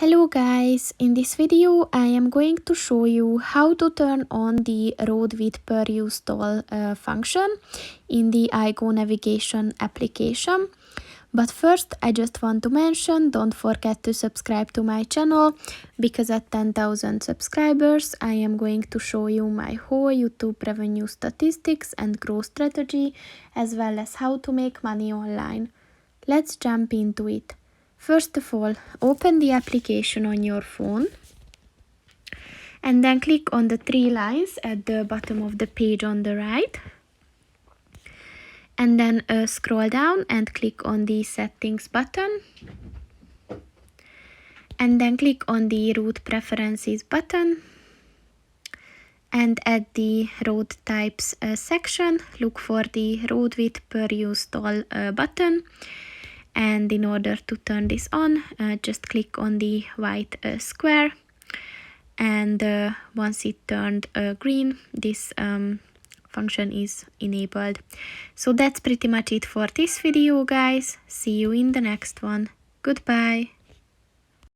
Hello guys, in this video I am going to show you how to turn on the road width per use toll function in the IGO Navigation application. But first I just want to mention, don't forget to subscribe to my channel, because at 10,000 subscribers I am going to show you my whole YouTube revenue statistics and growth strategy, as well as how to make money online. Let's jump into it. First of all, open the application on your phone and then click on the three lines at the bottom of the page on the right. And then scroll down and click on the settings button. And then click on the route preferences button. And at the road types section, look for the road width per use toll button. And in order to turn this on, just click on the white square, and once it turned green, this function is enabled. So that's pretty much it for this video, guys. See you in the next one. Goodbye.